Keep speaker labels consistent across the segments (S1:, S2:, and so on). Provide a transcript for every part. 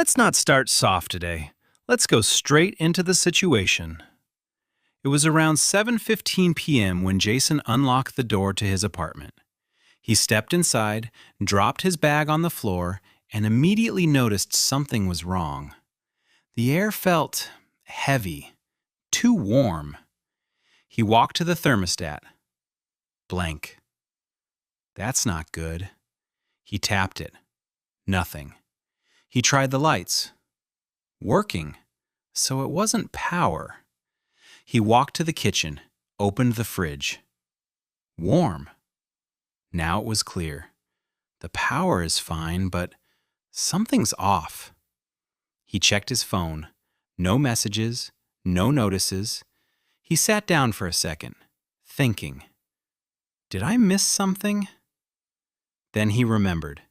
S1: Let's not start soft today. Let's go straight into the situation. It was around 7:15 p.m. when Jason unlocked the door to his apartment. He stepped inside, dropped his bag on the floor, and immediately noticed something was wrong. The air felt heavy, too warm. He walked to the thermostat. Blank. That's not good. He tapped it. Nothing. He tried the lights. Working. So it wasn't power. He walked to the kitchen, opened the fridge. Warm. Now it was clear. The power is fine, but something's off. He checked his phone. No messages, no notices. He sat down for a second, thinking. Did I miss something? Then he remembered.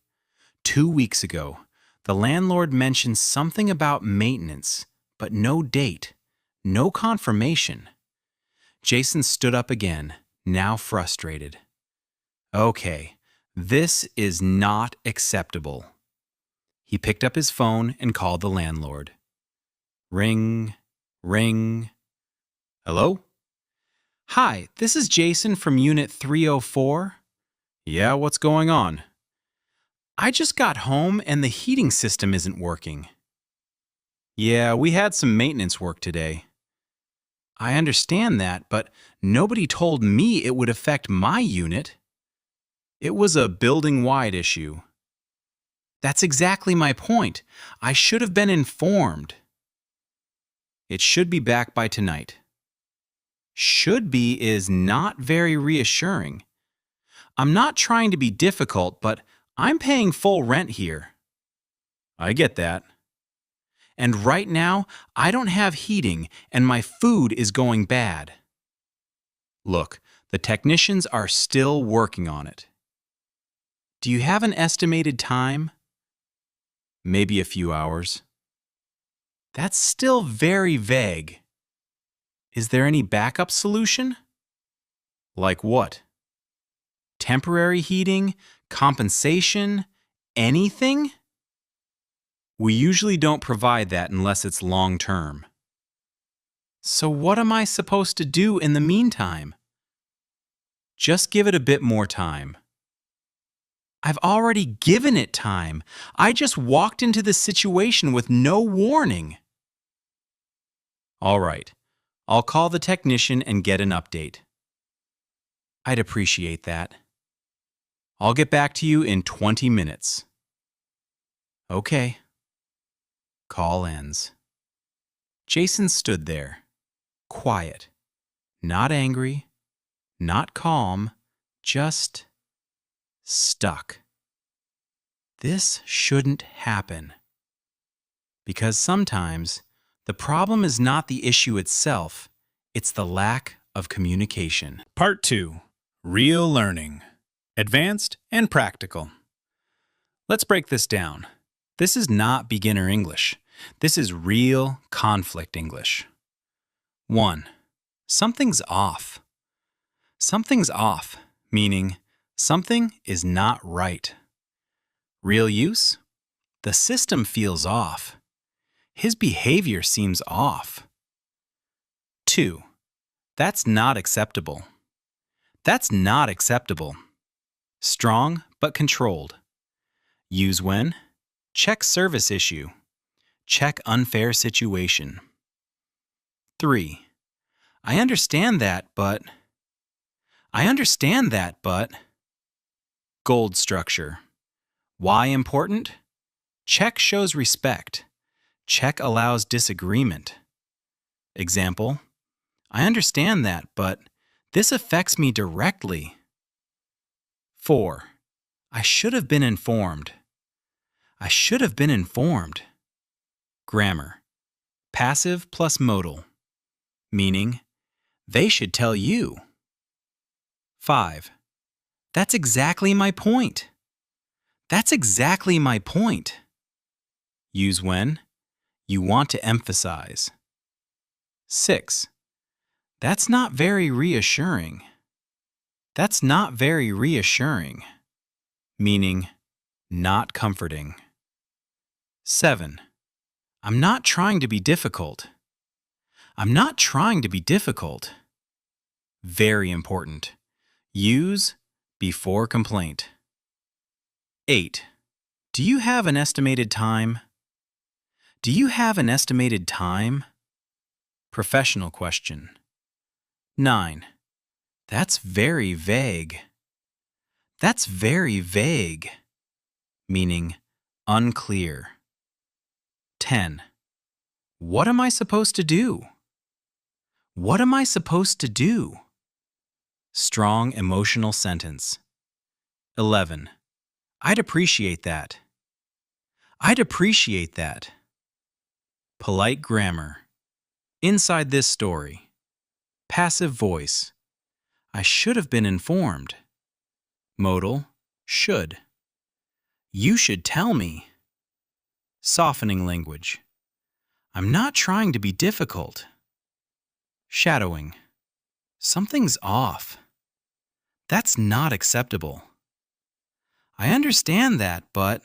S1: 2 weeks ago, the landlord mentioned something about maintenance, but no date, no confirmation. Jason stood up again, now frustrated. Okay, this is not acceptable. He picked up his phone and called the landlord. Ring, ring. Hello? Hi, this is Jason from Unit 304. Yeah, what's going on? I just got home and the heating system isn't working. Yeah, we had some maintenance work today. I understand that, but nobody told me it would affect my unit. It was a building-wide issue. That's exactly my point. I should have been informed. It should be back by tonight. Should be is not very reassuring. I'm not trying to be difficult, but I'm paying full rent here. I get that. And right now, I don't have heating and my food is going bad. Look, the technicians are still working on it. Do you have an estimated time? Maybe a few hours. That's still very vague. Is there any backup solution? Like what? Temporary heating? Compensation? Anything? We usually don't provide that unless it's long-term. So what am I supposed to do in the meantime? Just give it a bit more time. I've already given it time. I just walked into this situation with no warning. All right. I'll call the technician and get an update. I'd appreciate that. I'll get back to you in 20 minutes. Okay. Call ends. Jason stood there, quiet, not angry, not calm, just stuck. This shouldn't happen. Because sometimes the problem is not the issue itself, it's the lack of communication.
S2: Part 2. Real Learning. Advanced and Practical.
S1: Let's break this down. This is not beginner English. This is real conflict English. 1. Something's off. Something's off, meaning something is not right. Real use? The system feels off. His behavior seems off. 2. That's not acceptable. That's not acceptable. Strong but controlled. Use when? Check service issue. Check unfair situation. 3. I understand that, but... Gold structure. Why important? Check shows respect. Check allows disagreement. Example, I understand that, but this affects me directly. 4. I should have been informed. I should have been informed. Grammar. Passive plus modal. Meaning, they should tell you. 5. That's exactly my point. That's exactly my point. Use when? You want to emphasize. 6. That's not very reassuring. That's not very reassuring. Meaning, not comforting. 7. I'm not trying to be difficult. I'm not trying to be difficult. Very important. Use before complaint. 8. Do you have an estimated time? Do you have an estimated time? Professional question. 9. That's very vague. That's very vague, meaning unclear. 10. What am I supposed to do? What am I supposed to do? Strong emotional sentence. 11. I'd appreciate that. I'd appreciate that. Polite grammar. Inside this story. Passive voice. I should have been informed. Modal, should. You should tell me. Softening language. I'm not trying to be difficult. Shadowing. Something's off. That's not acceptable. I understand that, but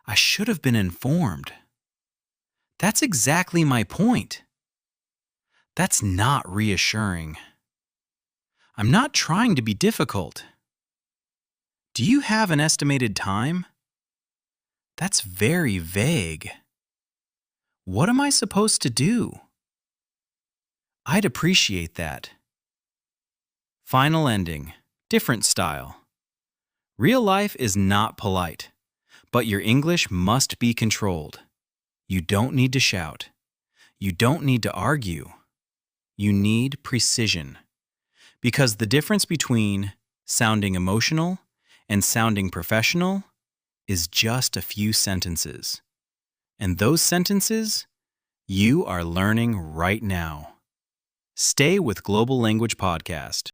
S1: I should have been informed. That's exactly my point. That's not reassuring. I'm not trying to be difficult. Do you have an estimated time? That's very vague. What am I supposed to do? I'd appreciate that. Final ending. Different style. Real life is not polite, but your English must be controlled. You don't need to shout. You don't need to argue. You need precision. Because the difference between sounding emotional and sounding professional is just a few sentences. And those sentences, you are learning right now. Stay with Global Language Podcast.